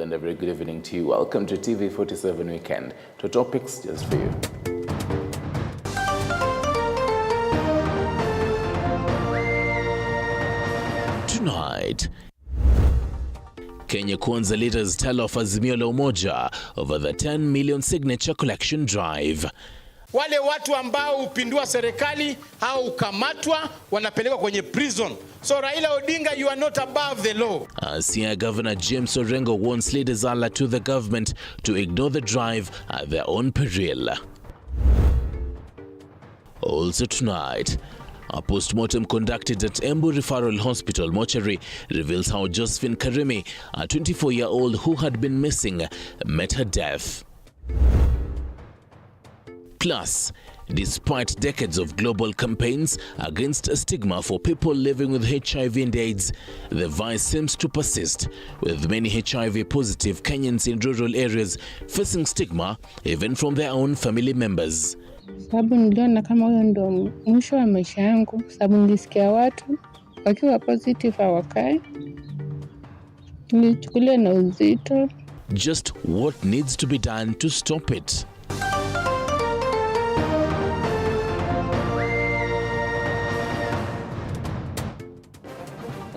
and a very good evening to you. Welcome to TV47 Weekend. Two topics just for you. Tonight, Kenya Kwanza leaders tell of Azimio la Umoja over the 10 million signature collection drive. Wale watu ambao upindua serikali au ukamatwa wanapelekwa kwenye prison. So Raila Odinga, you are not above the law. Siaya Governor James Orengo warns leaders alert to the government to ignore the drive at their own peril. Also tonight, a post-mortem conducted at Embu Referral Hospital mortuary reveals how Josephine Karimi, a 24-year-old who had been missing, met her death. Plus, despite decades of global campaigns against stigma for people living with HIV and AIDS, the virus seems to persist, with many HIV-positive Kenyans in rural areas facing stigma even from their own family members. Sababu niliona kama huyo ndo mwisho wa maisha yangu, sababu nilisikia watu wakiwa positive hawakae. Nilichukulia na uzito. Just what needs to be done to stop it?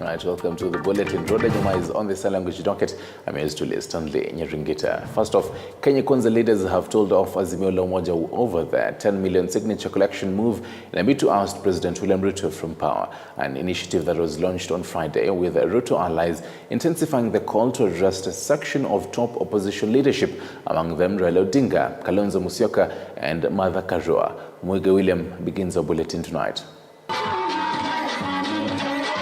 Right, welcome to the bulletin. Rhoda Nyuma is on the language docket. I'm here to list on the Nyaringita. First off, Kenya Kwanza leaders have told of Azimio la Umoja over the 10 million signature collection move in a bid to oust President William Ruto from power, an initiative that was launched on Friday with Ruto allies intensifying the call to arrest a section of top opposition leadership, among them Raila Odinga, Kalonzo Musyoka and Martha Karua. Mwege William begins our bulletin tonight.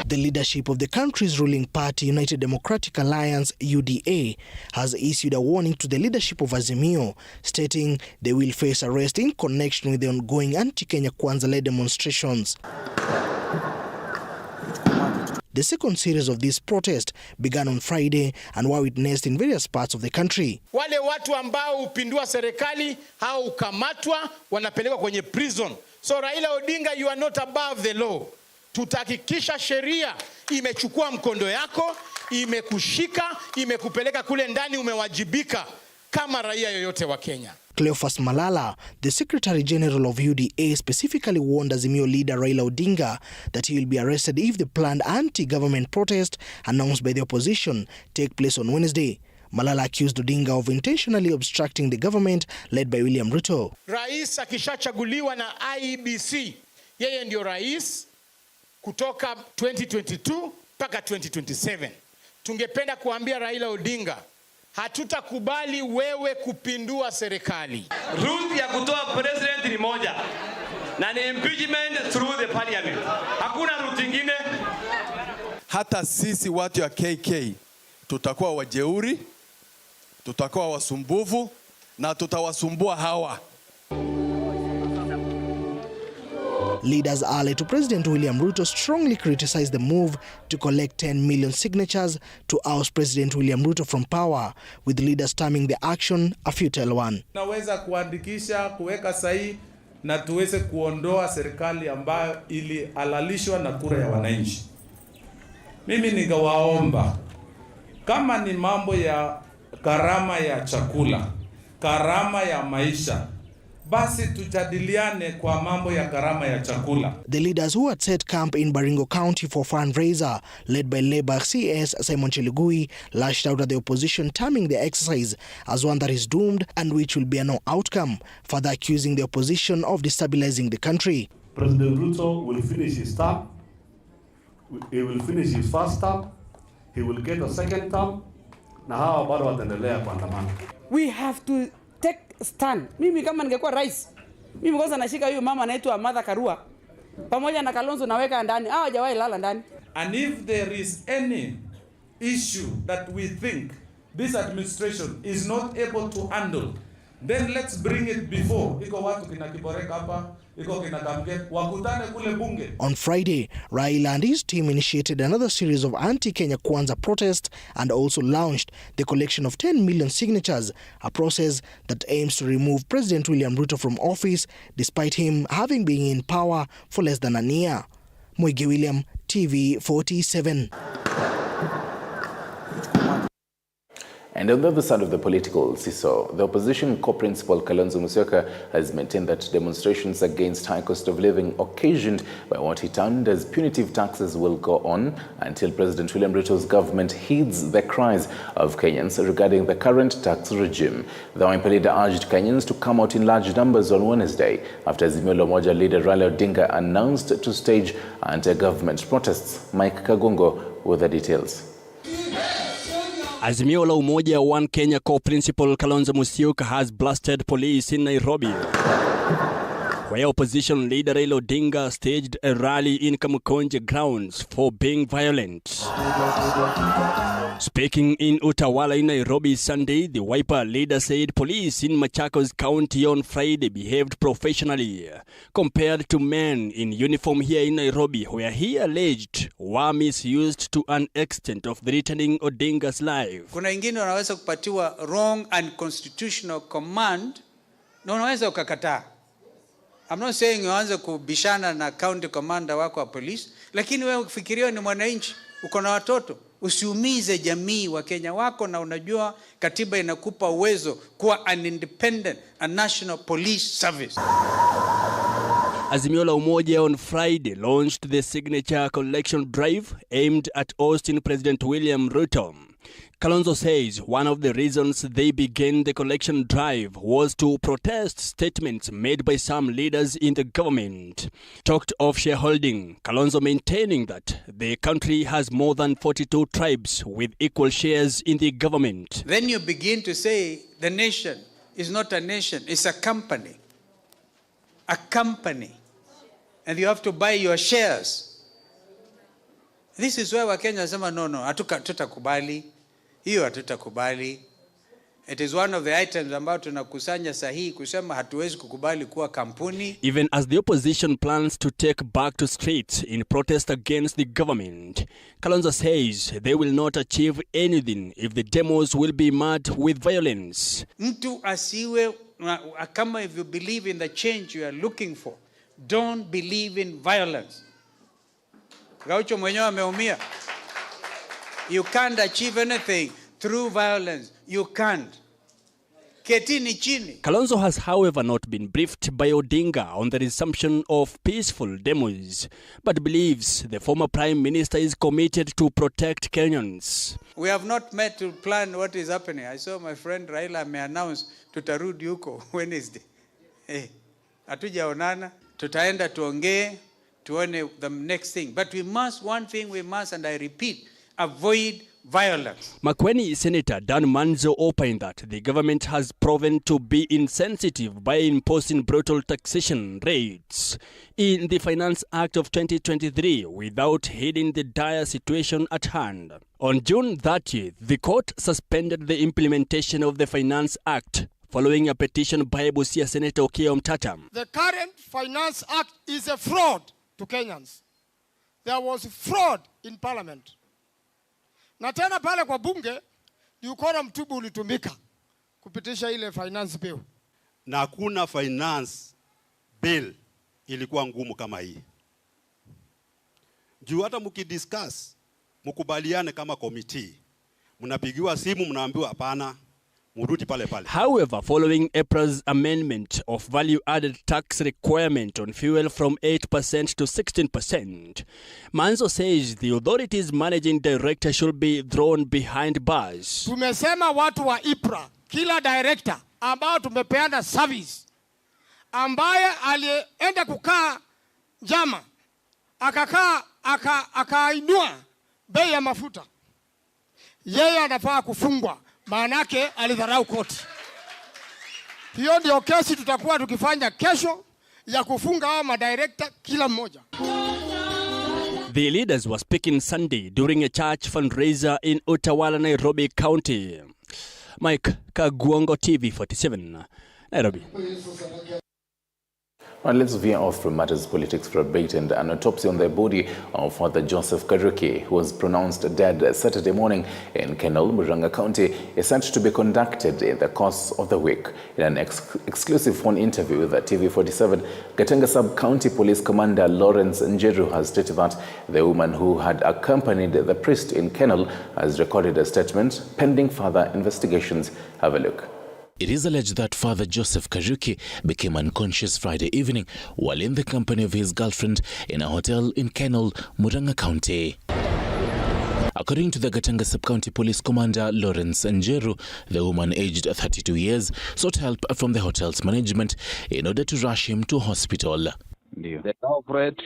The leadership of the country's ruling party, United Democratic Alliance, UDA, has issued a warning to the leadership of Azimio, stating they will face arrest in connection with the ongoing anti-Kenya Kwanza-led demonstrations. The second series of this protest began on Friday and were witnessed in various parts of the country. Wale watu ambao upindua serikali au ukamatwa wanapelekwa kwenye prison. So Raila Odinga, you are not above the law. Tutahakikisha sheria imechukua mkondo yako, imekushika, imekupeleka kule ndani, umewajibika kama raia yoyote wa Kenya. Cleophas Malala, the Secretary General of UDA, specifically warned Azimio leader Raila Odinga that he will be arrested if the planned anti-government protest announced by the opposition take place on Wednesday. Malala accused Odinga of intentionally obstructing the government led by William Ruto. Rais akishachaguliwa na IEBC, yeye ndio rais kutoka 2022 mpaka 2027. Tungependa kuambia Raila Odinga, hatutakubali wewe kupindua serikali. Route ya kutoa president ni moja, na ni impeachment through the parliament. Hakuna route nyingine. Hata sisi watu ya KK tutakuwa wajeuri, tutakuwa wasumbufu na tutawasumbua hawa. Leaders allied to President William Ruto strongly criticized the move to collect 10 million signatures to oust President William Ruto from power, with leaders terming the action a futile one. Naweza kuandikisha, kuweka sahihi na tuweze kuondoa serikali ambayo ilihalalishwa na kura ya wananchi. Mimi ningewaomba, kama ni mambo ya gharama ya chakula, gharama ya maisha, basi tujadiliane kwa mambo ya gharama ya chakula. The leaders who had set camp in Baringo County for fundraiser, led by Labour CS Simon Chelugui, lashed out at the opposition, terming the exercise as one that is doomed and which will be no outcome, further accusing the opposition of destabilizing the country. President Ruto will finish his term. He will finish his first term. He will get a second term. Na hawa bado wataendelea kuandamana. We have to take stand. Mimi kama ningekuwa rais, mimi kwanza nashika huyu mama anaitwa Martha Karua pamoja na Kalonzo naweka ndani. Hawajawahi lala ndani. And if there is any issue that we think this administration is not able to handle, then let's bring it before. Iko watu kina Kiboreka hapa, iko kina Kamge, wakutane kule bunge. On Friday, Raila and his team initiated another series of anti-Kenya Kwanza protests and also launched the collection of 10 million signatures, a process that aims to remove President William Ruto from office despite him having been in power for less than a year. Mwege William, TV47. And on the other side of the political seesaw, the opposition co-principal Kalonzo Musyoka has maintained that demonstrations against high cost of living occasioned by what he termed as punitive taxes will go on until President William Ruto's government heeds the cries of Kenyans regarding the current tax regime. The Wiper leader urged Kenyans to come out in large numbers on Wednesday after Azimio la Umoja leader Raila Odinga announced to stage anti-government protests. Mike Kagongo with the details. Azimio la Umoja One Kenya co-principal Kalonzo Musyoka has blasted police in Nairobi, where opposition leader Raila Odinga staged a rally in Kamukonje grounds for being violent. Speaking in Utawala in Nairobi Sunday, the Wiper leader said police in Machakos County on Friday behaved professionally compared to men in uniform here in Nairobi, where he alleged were misused to an extent of threatening Odinga's life. Kuna ingine wanaweza kupatiwa wrong and constitutional command na unaweza ukakataa. I'm not saying uanze kubishana na county commander wako wa police, lakini wewe ukifikiria ni mwananchi, uko na watoto, usiumize jamii wa Kenya wako, na unajua katiba inakupa uwezo kuwa an independent and national police service. Azimio la Umoja on Friday launched the signature collection drive aimed at ousting President William Ruto. Kalonzo says one of the reasons they began the collection drive was to protest statements made by some leaders in the government. Talked of shareholding, Kalonzo maintaining that the country has more than 42 tribes with equal shares in the government. Then you begin to say the nation is not a nation, it's a company. A company. And you have to buy your shares. This is where Wakenya sema no, hatutakubali. Hiyo hatutakubali. It is one of the items ambao tunakusanya sahihi kusema hatuwezi kukubali kuwa kampuni. Even as the opposition plans to take back to streets in protest against the government, Kalonzo says they will not achieve anything if the demos will be met with violence. Mtu asiwe, kama if you believe in the change you are looking for, don't believe in violence. Gaucho mwenyewe ameumia. You can't achieve anything through violence. You can't. Ketini chini. Kalonzo has, however, not been briefed by Odinga on the resumption of peaceful demos, but believes the former Prime Minister is committed to protect Kenyans. We have not met to plan what is happening. I saw my friend Raila may announce tutarudi huko Wednesday. Hatujaonana, tutaenda tuongee, tuone the next thing. But we must, one thing we must, and I repeat, avoid violence. Makueni Senator Dan Manzo opined that the government has proven to be insensitive by imposing brutal taxation rates in the Finance Act of 2023 without heeding the dire situation at hand. On June 30th, the court suspended the implementation of the Finance Act following a petition by Busia Senator Okiya Omtata. The current Finance Act is a fraud to Kenyans. There was fraud in Parliament. Na tena pale kwa bunge ni ukora mtubu ulitumika kupitisha ile finance bill. Na hakuna finance bill ilikuwa ngumu kama hii. Juu hata mkidiscuss, mkubaliane kama committee, mnapigiwa simu mnaambiwa hapana, murudi pale pale. However, following April's amendment of value-added tax requirement on fuel from 8% to 16%, Manzo says the authority's managing director should be thrown behind bars. Tumesema watu wa IPRA, kila director ambao tumepeana service, ambaye alienda kukaa Jama, akainua bei ya mafuta, yeye anafaa kufungwa. Maanake alidharau koti. Hiyo ndio kesi tutakuwa tukifanya kesho ya kufunga hao madirector kila mmoja. The leaders were speaking Sunday during a church fundraiser in Utawala, Nairobi County. Mike Kagongo, TV 47, Nairobi. Well, let's veer off from matters politics for a bit, and an autopsy on the body of Father Joseph Kariuki, who was pronounced dead Saturday morning in Kenol, Murang'a County, is set to be conducted in the course of the week. In an exclusive phone interview with TV47, Gatenga Sub-County Police Commander Lawrence Njeru has stated that the woman who had accompanied the priest in Kenol has recorded a statement pending further investigations. Have a look. It is alleged that Father Joseph Kariuki became unconscious Friday evening while in the company of his girlfriend in a hotel in Kenol, Murang'a County. According to the Gatenga Sub-County Police Commander Lawrence Njeru, the woman aged 32 years sought help from the hotel's management in order to rush him to hospital. The culprit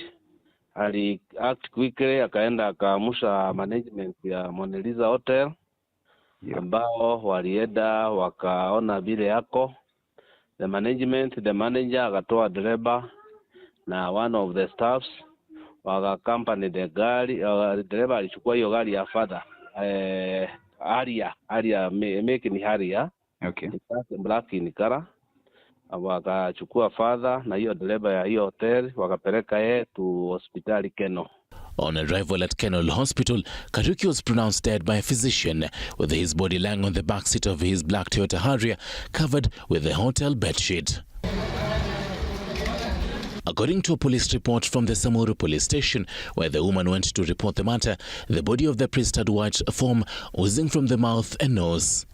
act quickly, akaenda akaamusha management ya Mona Lisa Hotel. Ambao walienda wakaona vile yako the manager akatoa dereba na one of the staffs wakaaccompany the gari. Dereba alichukua hiyo gari ya father Harrier make ni Harrier, okay, black in color. Wakachukua father na hiyo dereba ya hiyo hotel wakapeleka yeye to hospitali Keno. On arrival at Kenol Hospital, Kariuki was pronounced dead by a physician, with his body lying on the back seat of his black Toyota Harrier, covered with a hotel bedsheet. According to a police report from the Samuru police station, where the woman went to report the matter, the body of the priest had white foam oozing from the mouth and nose.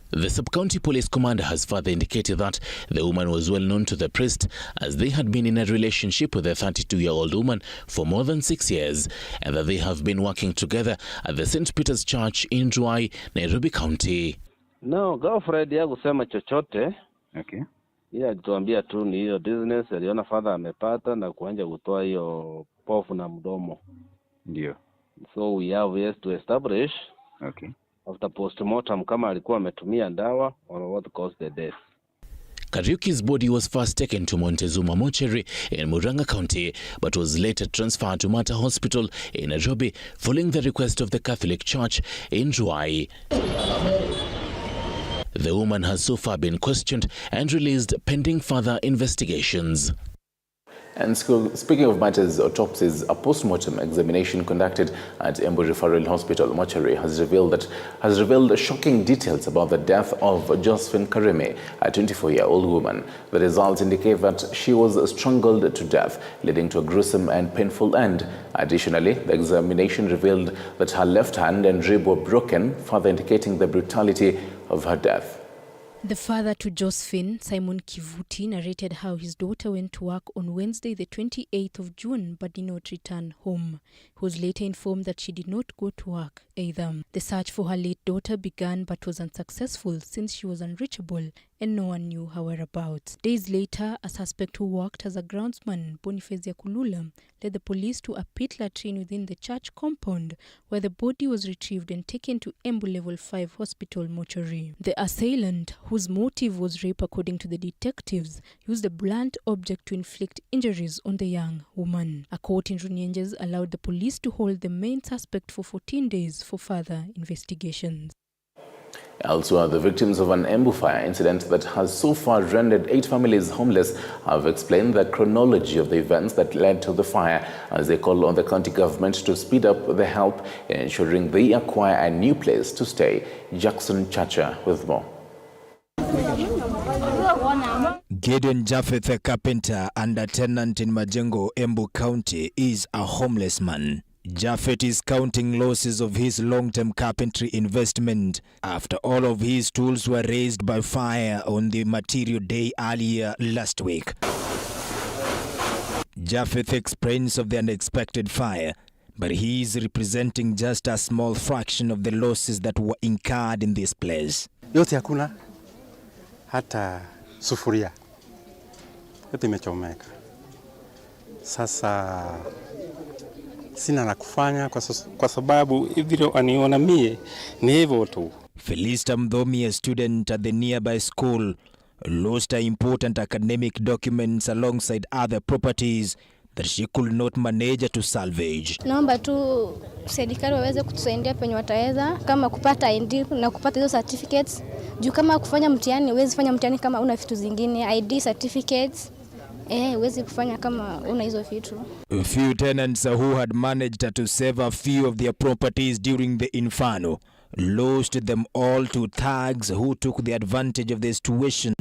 The Sub-County Police Commander has further indicated that the woman was well known to the priest, as they had been in a relationship with a 32-year-old woman for more than 6 years, and that they have been working together at the St. Peter's Church in Ruai, Nairobi County. No, girlfriend ya kusema chochote. Okay. Yeye alituambia tu ni hiyo business, aliona father amepata na kuanza kutoa hiyo pofu na mdomo. Ndio. So we have yet to establish. Okay. After postmortem kama alikuwa ametumia dawa or what caused the death. Kariuki's body was first taken to Montezuma Mortuary in Murang'a County, but was later transferred to Mata Hospital in Nairobi following the request of the Catholic Church in Ruai. The woman has so far been questioned and released pending further investigations. And speaking of matters autopsies, a post-mortem examination conducted at Embu Referral Hospital mortuary has revealed shocking details about the death of Josephine Kareme, a 24-year-old woman. The results indicate that she was strangled to death, leading to a gruesome and painful end. Additionally, the examination revealed that her left hand and rib were broken, further indicating the brutality of her death. The father to Josephine, Simon Kivuti, narrated how his daughter went to work on Wednesday, the 28th of June, but did not return home. He was later informed that she did not go to work either. The search for her late daughter began but was unsuccessful since she was unreachable and no one knew her whereabouts. Days later, a suspect who worked as a groundsman, Boniface Yakulula, led the police to a pit latrine within the church compound, where the body was retrieved and taken to Embu Level 5 Hospital mortuary. The assailant, whose motive was rape according to the detectives, used a blunt object to inflict injuries on the young woman. A court in Runyenjes allowed the police to hold the main suspect for 14 days for further investigations. Elsewhere, the victims of an Embu fire incident that has so far rendered 8 families homeless have explained the chronology of the events that led to the fire, as they call on the county government to speed up the help in ensuring they acquire a new place to stay. Jackson Chacha with more. Gideon Japheth, a carpenter and a tenant in Majengo, Embu County, is a homeless man. Japheth is counting losses of his long-term carpentry investment after all of his tools were razed by fire on the material day earlier last week. Japheth explains of the unexpected fire, but he is representing just a small fraction of the losses that were incurred in this place. Yote hakuna, hata sufuria yote imechomeka. Sasa sina la kufanya kwa sababu vile waniona mie ni hivyo tu. Felista Mdhomi, a student at the nearby school, lost her important academic documents alongside other properties that she could not manage to salvage. Naomba tu serikali waweze kutusaidia penye wataweza, kama kupata ID na kupata hizo certificates. Juu kama kufanya mtihani, huwezi fanya mtihani kama una vitu zingine, ID certificates. Huwezi kufanya kama una hizo vitu. A few tenants who had managed to save a few of their properties during the inferno lost them all to thugs who took the advantage of the situation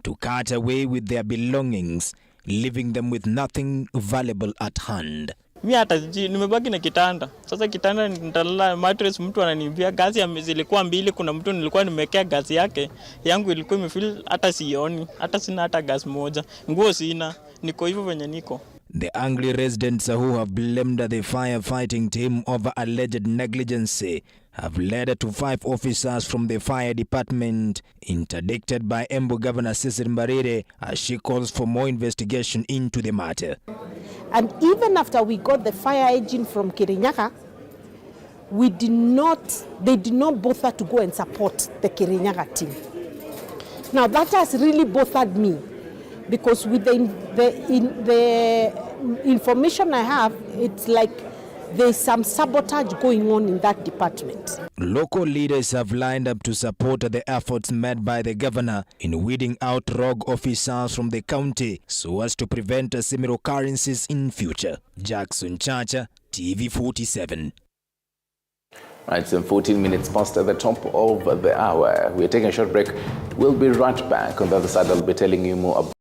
to cut away with their belongings, leaving them with nothing valuable at hand. Mimi hata nimebaki na kitanda. Sasa kitanda nitalala mattress, mtu ananiambia gazi zilikuwa mbili, kuna mtu nilikuwa nimewekea gazi yake, yangu ilikuwa imefeel hata sioni, hata sina hata gas moja. Nguo sina, niko hivyo venye niko. The angry residents who have blamed the firefighting team over alleged negligence have led to 5 officers from the fire department interdicted by Embu Governor Cecil Mbarire as she calls for more investigation into the matter. And even after we got the fire engine from Kirinyaga, they did not bother to go and support the Kirinyaga team. Now that has really bothered me, because with the information I have, it's like there's some sabotage going on in that department. Local leaders have lined up to support the efforts made by the governor in weeding out rogue officers from the county so as to prevent similar occurrences in future. Jackson Chacha, TV47. Right, so 14 minutes past at the top of the hour. We're taking a short break. We'll be right back. On the other side, I'll be telling you more about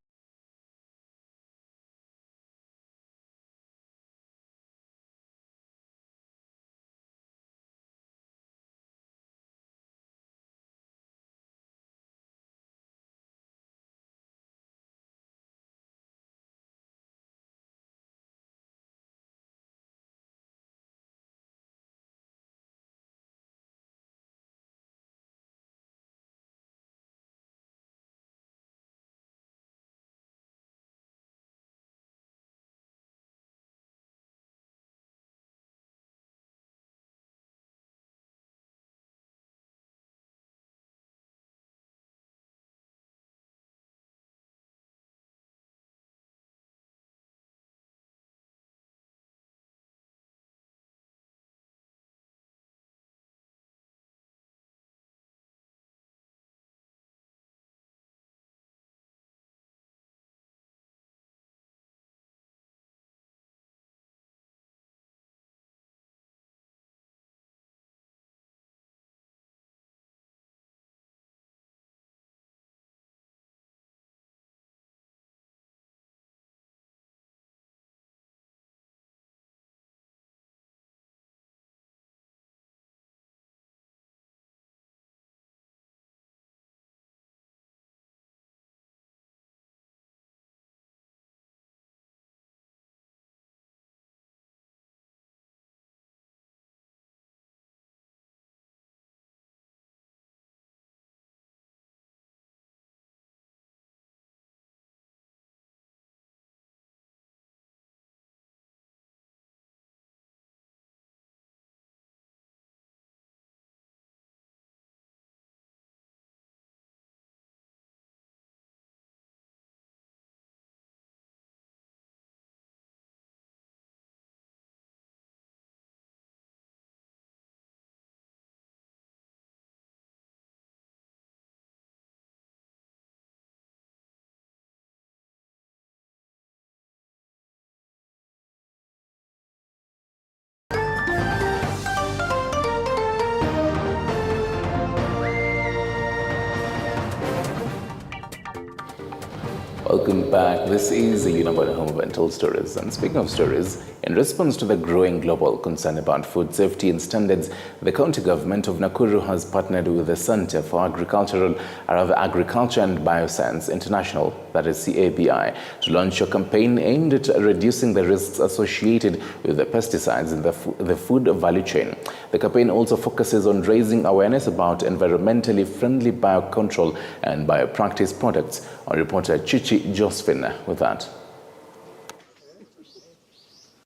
Welcome back. This is the Unabona Home of Untold Stories. And speaking of stories, in response to the growing global concern about food safety and standards, the county government of Nakuru has partnered with the Center for Agriculture and Bioscience International, that is CABI, to launch a campaign aimed at reducing the risks associated with the pesticides in the food value chain. The campaign also focuses on raising awareness about environmentally friendly biocontrol and biopractice products. Our reporter Chichi Josephine with that.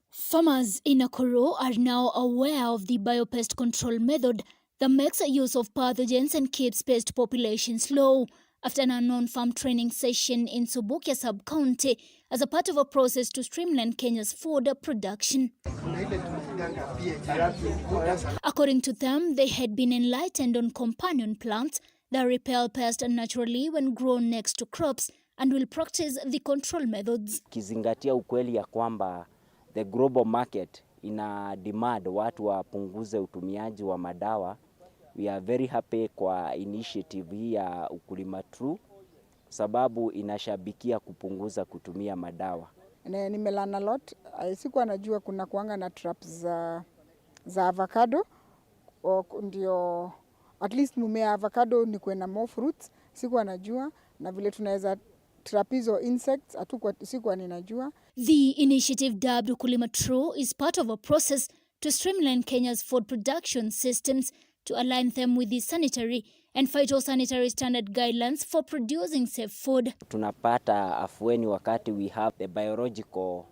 Farmers in Nakuru are now aware of the biopest control method that makes use of pathogens and keeps pest populations low. after an unknown farm training session in Subukia sub-county as a part of a process to streamline Kenya's food production. According to them, they had been enlightened on companion plants that repel pests naturally when grown next to crops and will practice the control methods. Kizingatia ukweli ya kwamba the global market ina demand watu wapunguze utumiaji wa madawa. We are very happy kwa initiative hii ya Ukulima True sababu inashabikia kupunguza kutumia madawa. Nimelana lot. Sikuwa najua kuna kuanga na traps za avocado. Ndio at least mumea avocado ni kuena more fruits. Sikuwa najua na vile tunaweza trap hizo insects sikuwa ninajua. The initiative dubbed Ukulima True is part of a process to streamline Kenya's food production systems to align them with the sanitary and phytosanitary standard guidelines for producing safe food. Tunapata afueni wakati we have the biological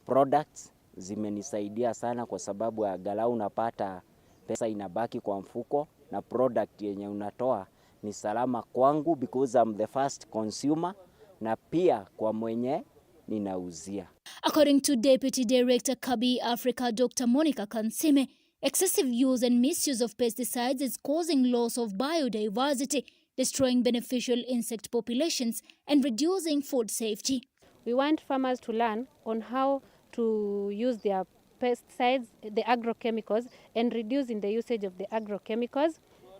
products. Zimenisaidia sana kwa sababu angalau unapata pesa inabaki kwa mfuko na product yenye unatoa ni salama kwangu because I'm the first consumer na pia kwa mwenye ninauzia. According to Deputy Director Kabi Africa Dr. Monica Kansime, excessive use and misuse of pesticides is causing loss of biodiversity, destroying beneficial insect populations and reducing food safety. We want farmers to learn on how to use their pesticides, the agrochemicals, and reducing the usage of the agrochemicals.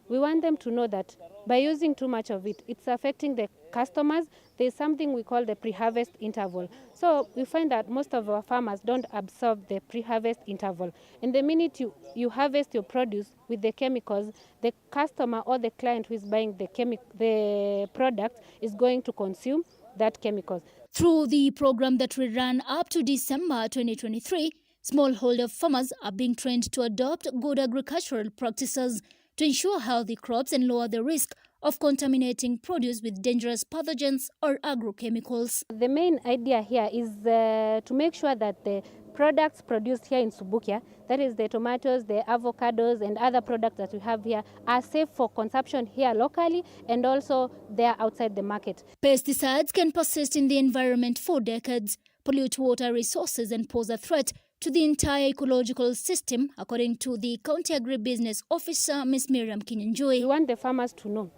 We want them to know that by using too much of it, it's affecting the customers. There's something we call the pre-harvest interval. So we find that most of our farmers don't absorb the pre-harvest interval. And the minute you harvest your produce with the chemicals, the customer or the client who is buying the product is going to consume that chemicals. Through the program that will run up to December 2023, smallholder farmers are being trained to adopt good agricultural practices to ensure healthy crops and lower the risk of contaminating produce with dangerous pathogens or agrochemicals. The main idea here is to make sure that the products produced here in Subukia, that is the tomatoes, the avocados and other products that we have here, are safe for consumption here locally and also there outside the market. Pesticides can persist in the environment for decades, pollute water resources and pose a threat to the entire ecological system, according to the County Agribusiness Officer, Ms. Miriam Kinyanjui. We want the farmers to know,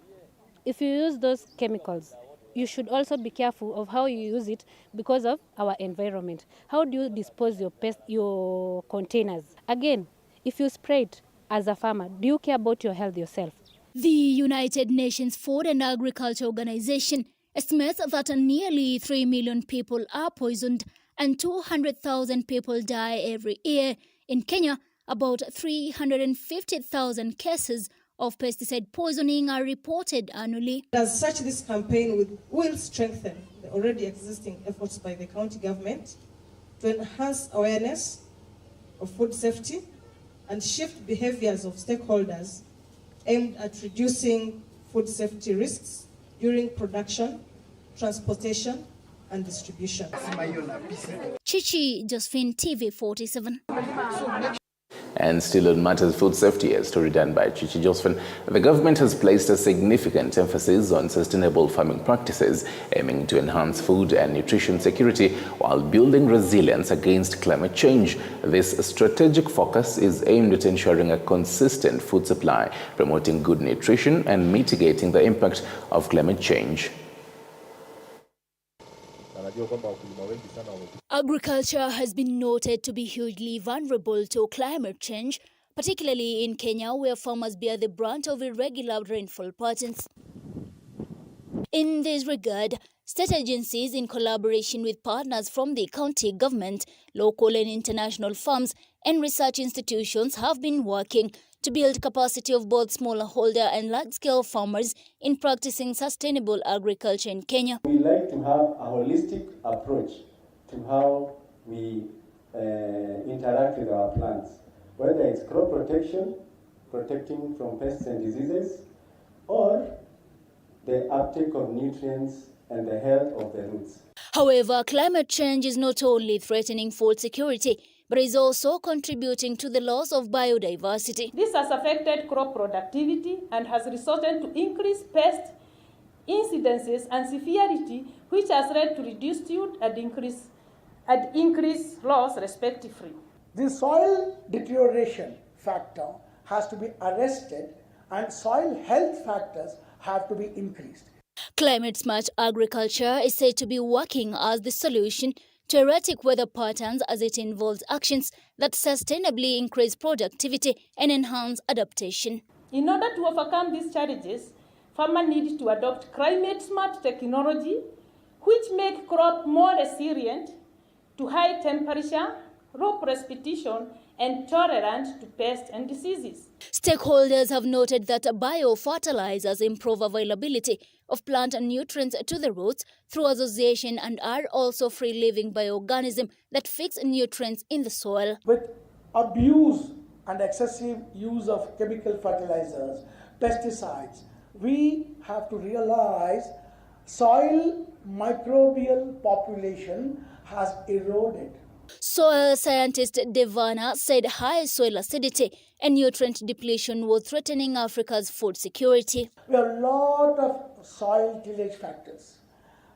if you use those chemicals, you should also be careful of how you use it because of our environment. How do you dispose your containers? Again, if you spray it as a farmer, do you care about your health yourself? The United Nations Food and Agriculture Organization estimates that nearly 3 million people are poisoned and 200,000 people die every year. In Kenya, about 350,000 cases of pesticide poisoning are reported annually. As such, this campaign will strengthen the already existing efforts by the county government to enhance awareness of food safety and shift behaviors of stakeholders aimed at reducing food safety risks during production, transportation, and distribution. Chichi Josephine, TV 47. And still on matters food safety, a story done by Chichi Josephine, the government has placed a significant emphasis on sustainable farming practices, aiming to enhance food and nutrition security while building resilience against climate change. This strategic focus is aimed at ensuring a consistent food supply, promoting good nutrition and mitigating the impact of climate change. Agriculture has been noted to be hugely vulnerable to climate change, particularly in Kenya, where farmers bear the brunt of irregular rainfall patterns. In this regard, state agencies, in collaboration with partners from the county government, local and international firms, and research institutions, have been working to build capacity of both smallholder and large-scale farmers in practicing sustainable agriculture in Kenya. We like to have a holistic approach to how we interact with our plants, whether it's crop protection, protecting from pests and diseases, or the uptake of nutrients and the health of the roots. However, climate change is not only threatening food security, but is also contributing to the loss of biodiversity. This has affected crop productivity and has resulted to increased pest incidences and severity, which has led to reduced yield and increased loss respectively. The soil deterioration factor has to be arrested and soil health factors have to be increased. Climate smart agriculture is said to be working as the solution to erratic weather patterns, as it involves actions that sustainably increase productivity and enhance adaptation. In order to overcome these challenges, farmers need to adopt climate smart technology which make crop more resilient to high temperature, low precipitation, and tolerant to pests and diseases. Stakeholders have noted that biofertilizers improve availability of plant nutrients to the roots through association and are also free living bioorganisms that fix nutrients in the soil. With abuse and excessive use of chemical fertilizers, pesticides, we have to realize soil microbial population has eroded. Soil scientist Devana said high soil acidity and nutrient depletion were threatening Africa's food security. We have a lot of soil tillage factors.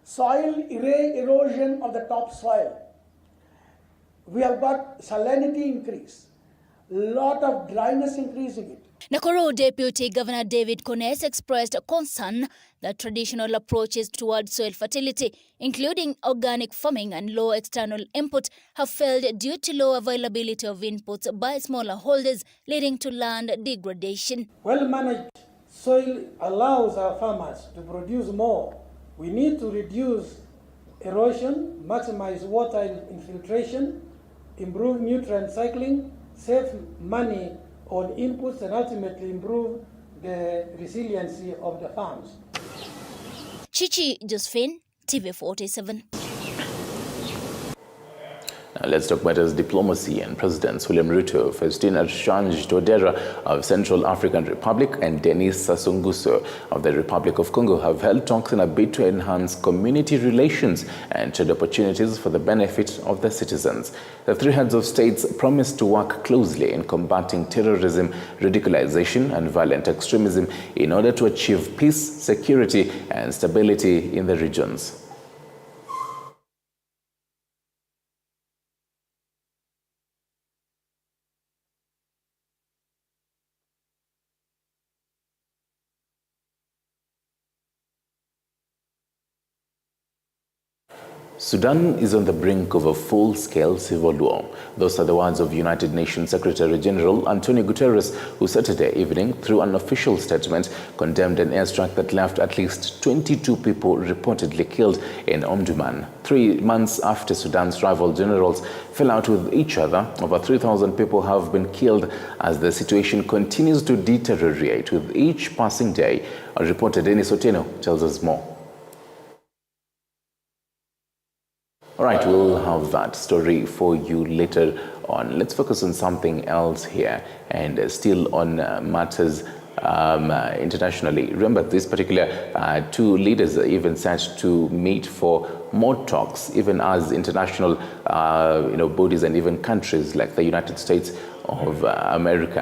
Soil erosion of the topsoil. We have got salinity increase, lot of dryness increasing it. Nakuru Deputy Governor David Kones expressed concern that traditional approaches towards soil fertility, including organic farming and low external input, have failed due to low availability of inputs by smaller holders, leading to land degradation. Well-managed soil allows our farmers to produce more. We need to reduce erosion, maximize water infiltration, improve nutrient cycling, save money on inputs, and ultimately improve the resiliency of the farms. Chichi Josephine, TV47. Now let's talk matters diplomacy. And Presidents William Ruto, Faustin Archange Touadera of Central African Republic and Denis Sassou Nguesso of the Republic of Congo have held talks in a bid to enhance community relations and trade opportunities for the benefit of their citizens. The three heads of states promised to work closely in combating terrorism, radicalization and violent extremism in order to achieve peace, security and stability in the regions. Sudan is on the brink of a full-scale civil war. Those are the words of United Nations Secretary General Antonio Guterres, who Saturday evening, through an official statement, condemned an airstrike that left at least 22 people reportedly killed in Omdurman. 3 months after Sudan's rival generals fell out with each other, over 3,000 people have been killed as the situation continues to deteriorate with each passing day. Our reporter Denis Otieno tells us more. All right, we'll have that story for you later on. Let's focus on something else here, and still on matters internationally. Remember, this particular two leaders are even set to meet for more talks, even as international bodies and even countries like the United States of America,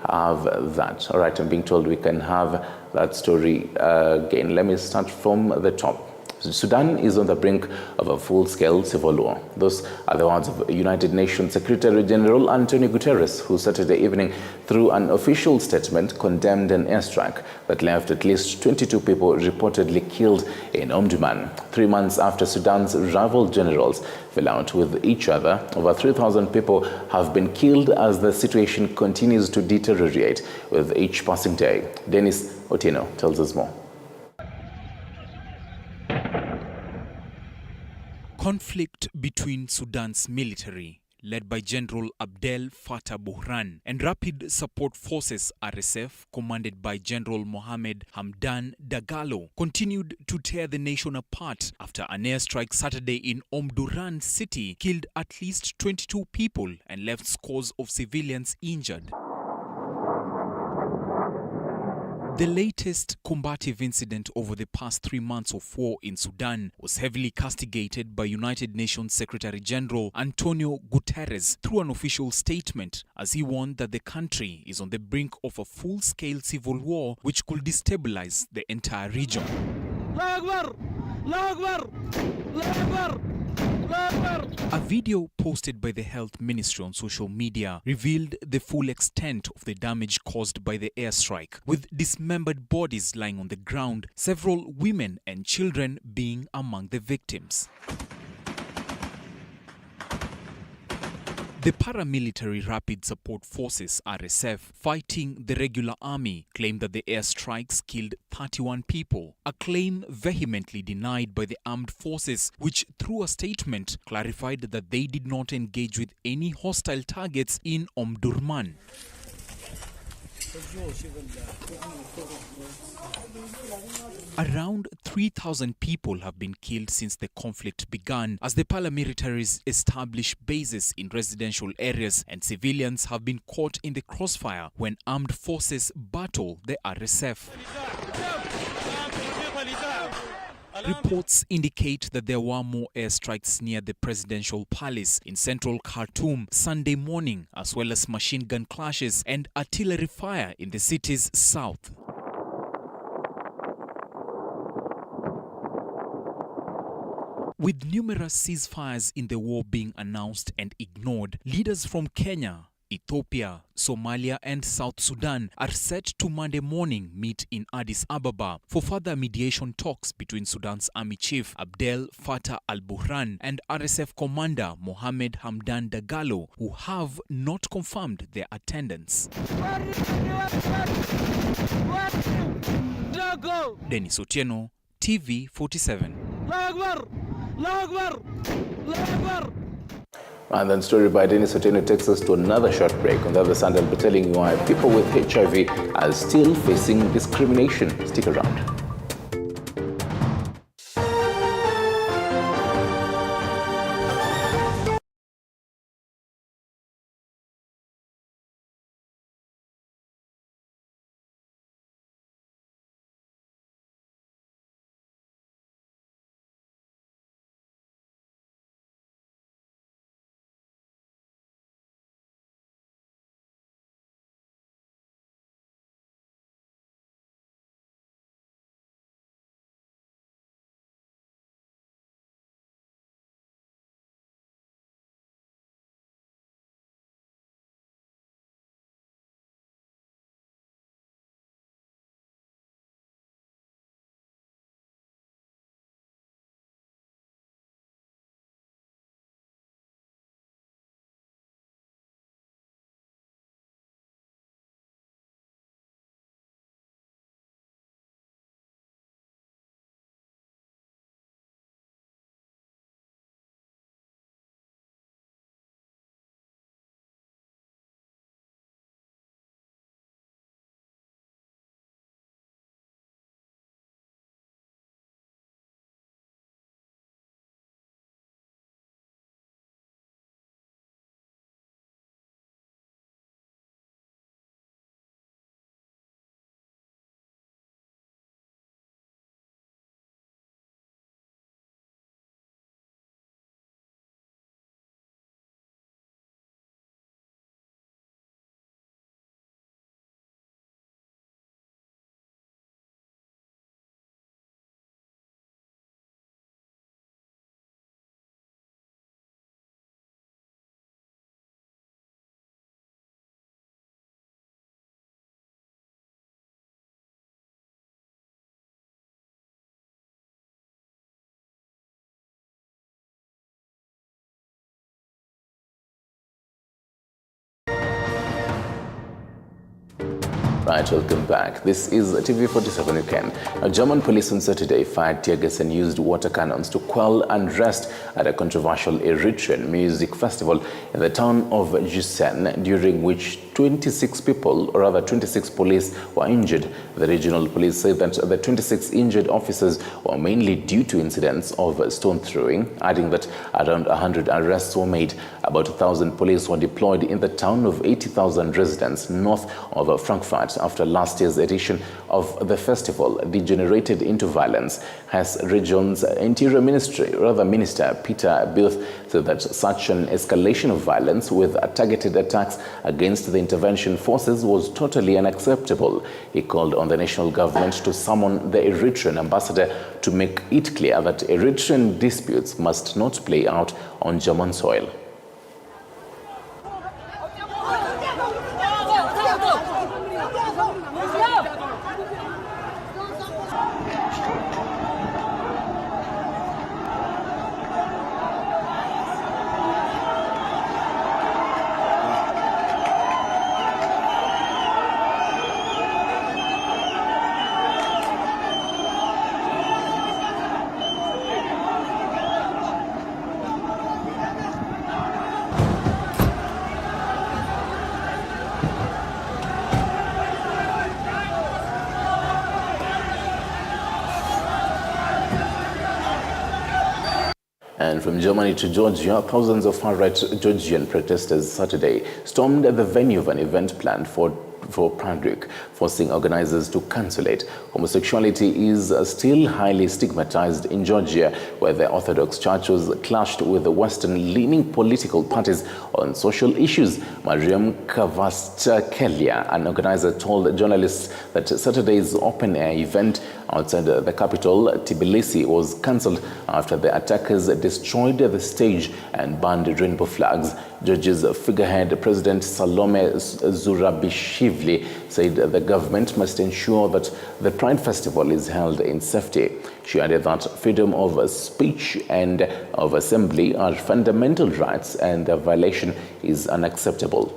have that. All right, I'm being told we can have that story again. Let me start from the top. Sudan is on the brink of a full-scale civil war. Those are the words of United Nations Secretary General Antonio Guterres, who Saturday evening, through an official statement, condemned an airstrike that left at least 22 people reportedly killed in Omdurman. 3 months after Sudan's rival generals fell out with each other, over 3,000 people have been killed as the situation continues to deteriorate with each passing day. Denis Otieno tells us more. Conflict between Sudan's military, led by General Abdel Fattah Burhan, and Rapid Support Forces RSF, commanded by General Mohamed Hamdan Dagalo, continued to tear the nation apart after an airstrike Saturday in Omdurman city killed at least 22 people and left scores of civilians injured. The latest combative incident over the past 3 months of war in Sudan was heavily castigated by United Nations Secretary General Antonio Guterres through an official statement, as he warned that the country is on the brink of a full-scale civil war which could destabilize the entire region. A video posted by the Health Ministry on social media revealed the full extent of the damage caused by the airstrike, with dismembered bodies lying on the ground, several women and children being among the victims. The paramilitary Rapid Support Forces (RSF) fighting the regular army claimed that the airstrikes killed 31 people, a claim vehemently denied by the armed forces, which through a statement clarified that they did not engage with any hostile targets in Omdurman. Around 3,000 people have been killed since the conflict began, as the paramilitaries establish bases in residential areas, and civilians have been caught in the crossfire when armed forces battle the RSF. Reports indicate that there were more airstrikes near the presidential palace in central Khartoum Sunday morning, as well as machine gun clashes and artillery fire in the city's south. With numerous ceasefires in the war being announced and ignored, leaders from Kenya, Ethiopia, Somalia and South Sudan are set to Monday morning meet in Addis Ababa for further mediation talks between Sudan's Army Chief Abdel Fattah al-Burhan and RSF Commander Mohammed Hamdan Dagalo, who have not confirmed their attendance. Dennis Otieno, TV 47. And then story by Dennis Otieno takes us to another short break. On the other side, I'll be telling you why people with HIV are still facing discrimination. Stick around. Right, welcome back. This is TV 47 Weekend. German police on Saturday fired tear gas and used water cannons to quell unrest at a controversial Eritrean music festival in the town of Gießen, during which 26 people, or rather 26 police, were injured. The regional police said that the 26 injured officers were mainly due to incidents of stone throwing, adding that around 100 arrests were made. About 1,000 police were deployed in the town of 80,000 residents north of Frankfurt. that after last year's edition of the festival degenerated into violence, has region's Interior Minister Peter Booth said that such an escalation of violence with targeted attacks against the intervention forces was totally unacceptable. He called on the national government to summon the Eritrean ambassador to make it clear that Eritrean disputes must not play out on German soil. And from Germany to Georgia, thousands of far-right Georgian protesters Saturday stormed the venue of an event planned for Prague, forcing organizers to cancel it. Homosexuality is still highly stigmatized in Georgia, where the Orthodox Churches clashed with the Western-leaning political parties on social issues. Mariam Kavastakelia, an organizer, told journalists that Saturday's open-air event outside the capital, Tbilisi, was cancelled after the attackers destroyed the stage and burned rainbow flags. Georgia's figurehead, President Salome Zurabishvili, said the government must ensure that the Pride Festival is held in safety. She added that freedom of speech and of assembly are fundamental rights and their violation is unacceptable.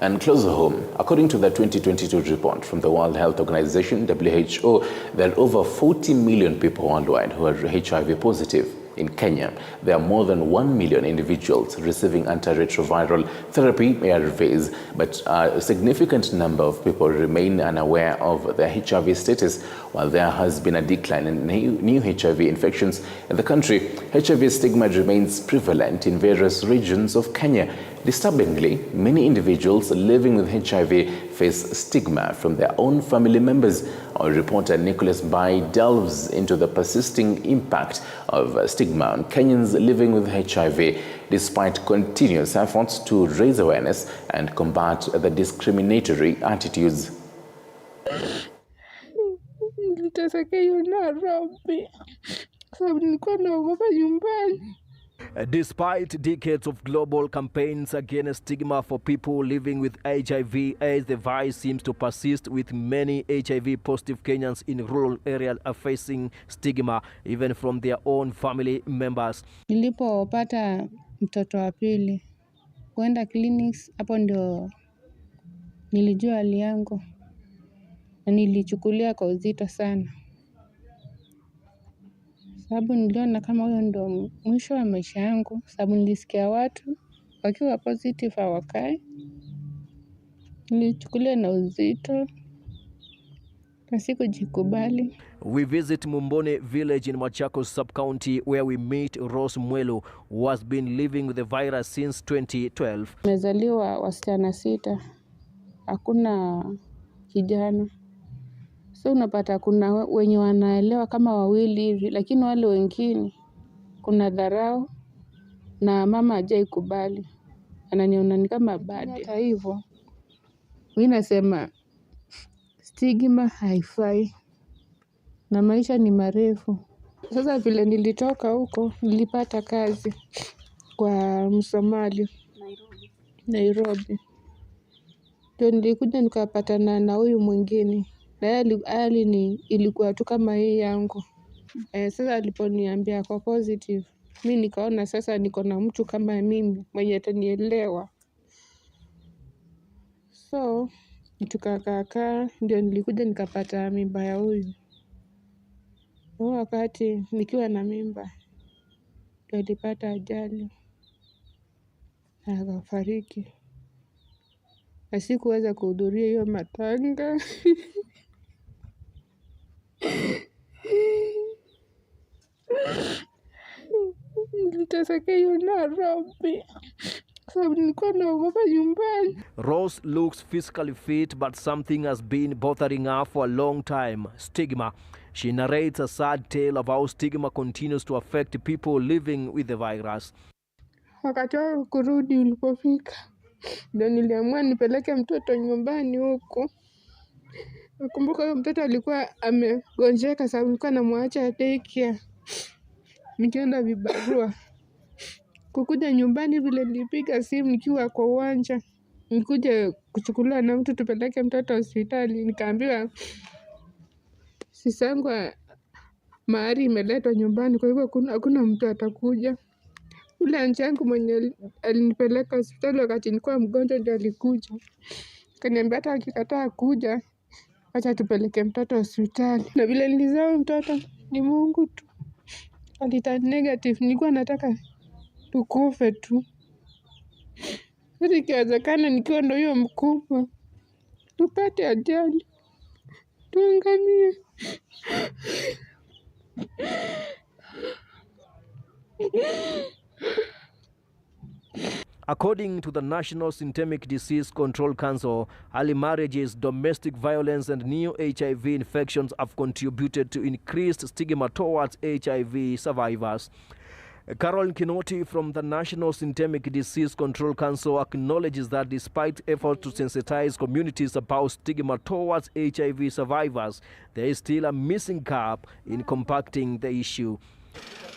And closer home, according to the 2022 report from the World Health Organization, WHO, there are over 40 million people worldwide who are HIV positive. In Kenya, there are more than 1 million individuals receiving antiretroviral therapy, ARVs, but a significant number of people remain unaware of their HIV status. While there has been a decline in new HIV infections in the country, HIV stigma remains prevalent in various regions of Kenya. Disturbingly, many individuals living with HIV face stigma from their own family members. Our reporter Nicholas Bai delves into the persisting impact of stigma on Kenyans living with HIV, despite continuous efforts to raise awareness and combat the discriminatory attitudes. Niliteseka hiyo Nairobi kwa sababu nilikuwa naogopa nyumbani. Despite decades of global campaigns against stigma for people living with HIV, as the virus seems to persist, with many HIV-positive Kenyans in rural areas are facing stigma even from their own family members. Nilipopata mtoto wa pili kwenda clinics, hapo ndio nilijua hali yangu na nilichukulia kwa uzito sana, sababu niliona kama huyo ndo mwisho wa maisha yangu, sababu nilisikia watu wakiwa positive hawakai. Nilichukulia na uzito na sikujikubali. We visit Mumbone village in Machakos sub-county where we meet Rose Mwelo, who has been living with the virus since 2012. Nimezaliwa wasichana 6, hakuna kijana. So unapata kuna wenye wanaelewa kama 2 hivi, lakini wale wengine kuna dharau na mama hajaikubali. Ananiona ni kama bad. Hata hivyo, mimi nasema stigma haifai na maisha ni marefu. Sasa vile nilitoka huko, nilipata kazi kwa Msomali, Nairobi. Ndio nilikuja nikapatana na huyu mwingine. Na hali ilikuwa tu kama hii yangu. Sasa aliponiambia kwa positive, mimi nikaona sasa niko na mtu kama mimi mwenye atanielewa. So tukakaa, ndio nilikuja nikapata mimba ya huyu. Wakati nikiwa na mimba ndio nilipata ajali na akafariki. na sikuweza kuhudhuria hiyo matanga. Niliteseka hiyo Nairobi sababu nilikuwa naogopa nyumbani. Rose looks physically fit, but something has been bothering her for a long time: stigma. She narrates a sad tale of how stigma continues to affect people living with the virus. Wakati wa kurudi ulipofika, ndio niliamua nipeleke mtoto nyumbani huko. Nakumbuka huyo mtoto alikuwa amegonjeka sababu nilikuwa namwacha daycare. Nikienda vibarua. Kukuja nyumbani vile nilipiga simu nikiwa kwa uwanja. Nikuje kuchukuliwa na mtu tupeleke mtoto hospitali. Nikaambiwa sisangu mahari imeletwa nyumbani, kwa hivyo hakuna mtu atakuja. Ule aunti yangu mwenye alinipeleka hospitali wakati nilikuwa mgonjwa ndio alikuja. Kaniambia hata akikataa kuja, acha tupeleke mtoto hospitali. Na vile nilizaa mtoto ni Mungu tu. Alita negative, nilikuwa nataka tukufe tu. Hata ikiwezekana nikiwa ndo hiyo mkubwa, tupate ajali, tuangamie. According to the National Systemic Disease Control Council, early marriages, domestic violence, and new HIV infections have contributed to increased stigma towards HIV survivors. Carol Kinoti from the National Systemic Disease Control Council acknowledges that despite efforts to sensitize communities about stigma towards HIV survivors, there is still a missing gap in compacting the issue.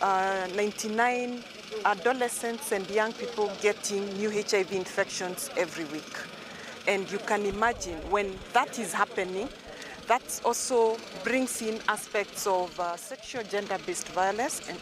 99 adolescents and young people getting new HIV infections every week. And you can imagine when that is happening, that also brings in aspects of sexual gender-based violence and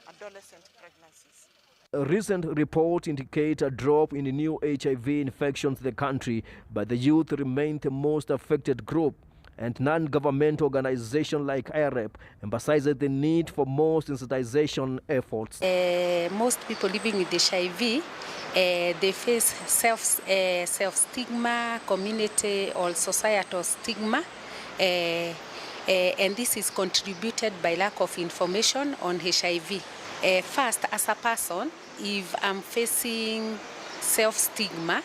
adolescent pregnancies. A recent report indicates a drop in new HIV infections in the country, but the youth remain the most affected group. And non-governmental organizations like IREP emphasizes the need for more sensitization efforts. Most people living with HIV, they face self-stigma, community or societal stigma, and this is contributed by lack of information on HIV. First, as a person, if I'm facing self-stigma,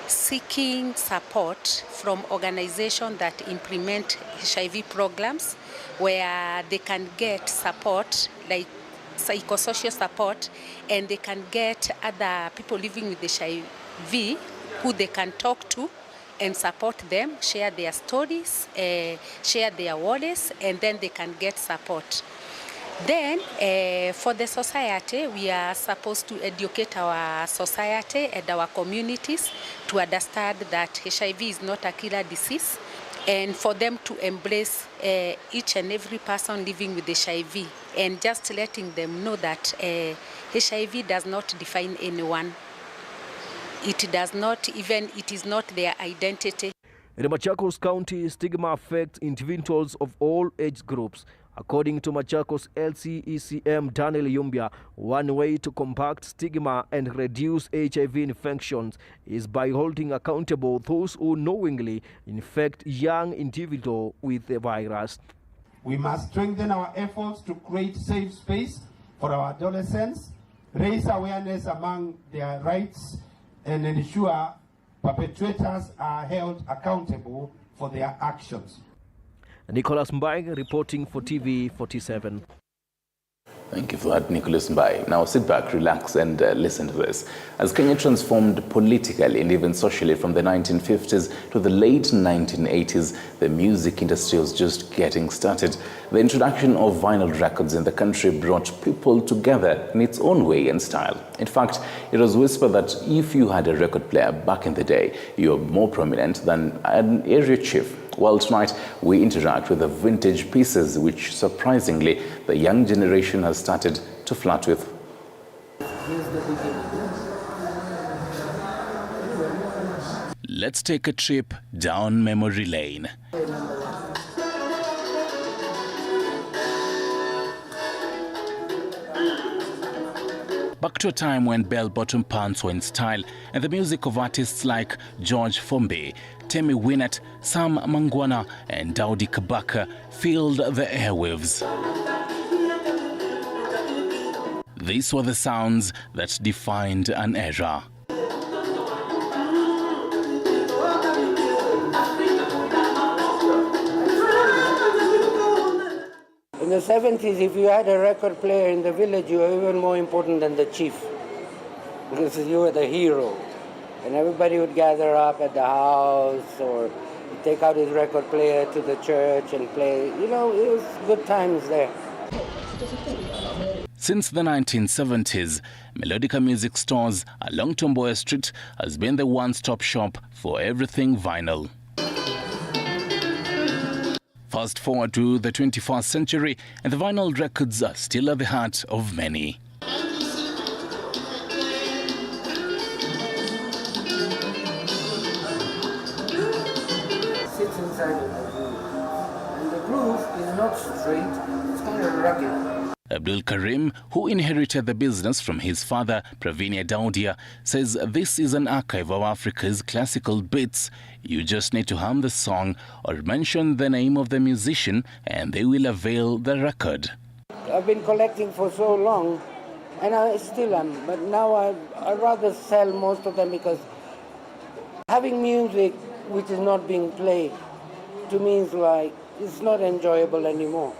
seeking support from organizations that implement HIV programs where they can get support like psychosocial support, and they can get other people living with HIV who they can talk to and support them, share their stories, share their worries, and then they can get support. Then, for the society, we are supposed to educate our society and our communities to understand that HIV is not a killer disease, and for them to embrace each and every person living with HIV, and just letting them know that HIV does not define anyone. It does not, even it is not their identity. In Machakos County, stigma affects individuals of all age groups. According to Machakos LCECM Daniel Yumbia, one way to combat stigma and reduce HIV infections is by holding accountable those who knowingly infect young individuals with the virus. We must strengthen our efforts to create safe space for our adolescents, raise awareness among their rights, and ensure perpetrators are held accountable for their actions. Nicholas Mbai reporting for TV 47. Thank you for that, Nicholas Mbai. Now sit back, relax, and listen to this. As Kenya transformed politically and even socially from the 1950s to the late 1980s, the music industry was just getting started. The introduction of vinyl records in the country brought people together in its own way and style. In fact, it was whispered that if you had a record player back in the day, you were more prominent than an area chief. Well, tonight we interact with the vintage pieces which, surprisingly, the young generation has started to flirt with. Let's take a trip down memory lane. Back to a time when bell-bottom pants were in style and the music of artists like George Fombe, Temi Winnet, Sam Mangwana and Daudi Kabaka filled the airwaves. These were the sounds that defined an era. In the 70s, if you had a record player in the village, you were even more important than the chief, because you were the hero. And everybody would gather up at the house or take out his record player to the church and play. You know, it was good times there. Since the 1970s, Melodica Music Stores along Tomboya Street has been the one-stop shop for everything vinyl. Fast forward to the 21st century, and the vinyl records are still at the heart of many. Sits inside of the groove. And the groove is not straight, it's kind of rugged. Abdul Karim, who inherited the business from his father, Pravinia Daudia, says this is an archive of Africa's classical beats. You just need to hum the song or mention the name of the musician and they will avail the record. I've been collecting for so long, and I still am, but now I'd rather sell most of them because having music which is not being played, to me is like, it's not enjoyable anymore.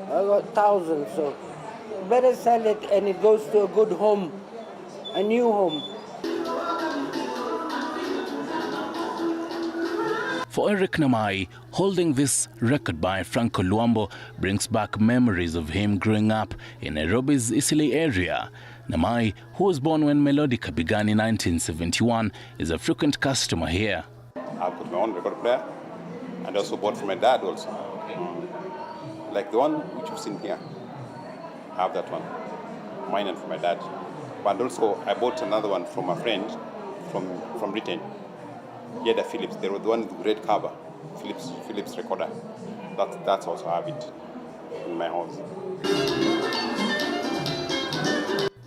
I got thousands, so better sell it and it goes to a good home, a new home. For Eric Namai, holding this record by Franco Luambo brings back memories of him growing up in Nairobi's Eastleigh area. Namai, who was born when Melodica began in 1971, is a frequent customer here. I put my own record player and also bought for my dad also. Like the one which you've seen here. I have that one, mine and for my dad. But also I bought another one from a friend from Britain. He had a Philips, they were the one with the red cover, Philips recorder. That's also I have it in my house.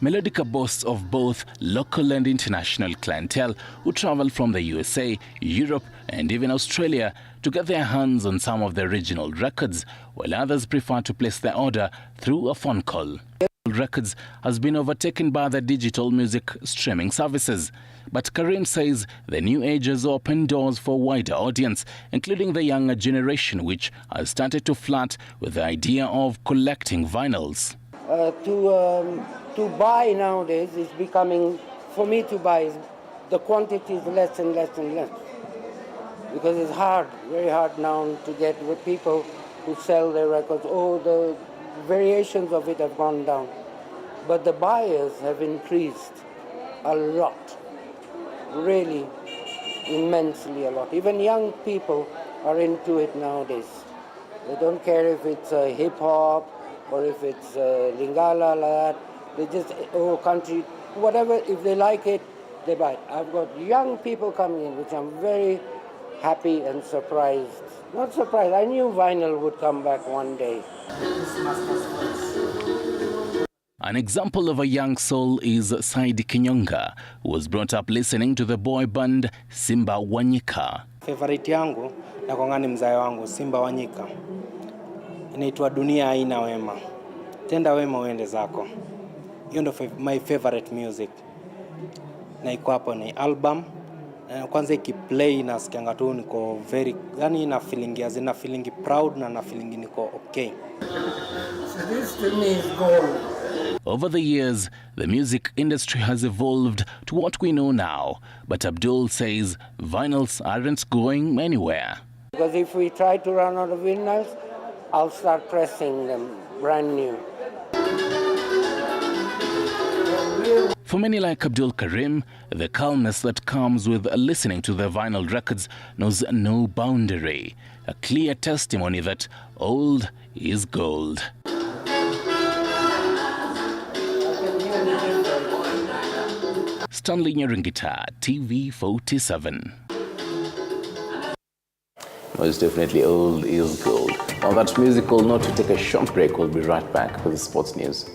Melodica boasts of both local and international clientele who travel from the USA, Europe and even Australia to get their hands on some of the original records, while others prefer to place their order through a phone call. Records has been overtaken by the digital music streaming services. But Karim says the new age has opened doors for a wider audience, including the younger generation, which has started to flirt with the idea of collecting vinyls. To buy nowadays is becoming, for me to buy, the quantity is less and less and less. Because it's hard, very hard now to get with people who sell their records. Oh, the variations of it have gone down. But the buyers have increased a lot, really immensely a lot. Even young people are into it nowadays. They don't care if it's hip hop or if it's Lingala, like that. They just, country, whatever, if they like it, they buy it. I've got young people coming in, which I'm very happy and surprised. Not surprised, I knew vinyl would come back one day. An example of a young soul is Saidi Kinyonga, who was brought up listening to the boy band Simba Wanyika. Favorite yangu na kwangani mzae wangu Simba Wanyika. Inaitwa Dunia Haina Wema. Tenda wema uende zako. Hiyo ndo my favorite music. Na iko hapo ni album. Kwanza ikiplay nasikianga tu niko very, yani na feeling proud na feeling niko okay. So this to me is gold. Over the years, the music industry has evolved to what we know now, but Abdul says vinyls aren't going anywhere. Because if we try to run out of vinyls, I'll start pressing them brand new. For many like Abdul Karim, the calmness that comes with listening to the vinyl records knows no boundary, a clear testimony that old is gold. Stanley Nyaringita, TV 47. Most definitely old is gold. On that musical note, to take a short break, we'll be right back with the sports news.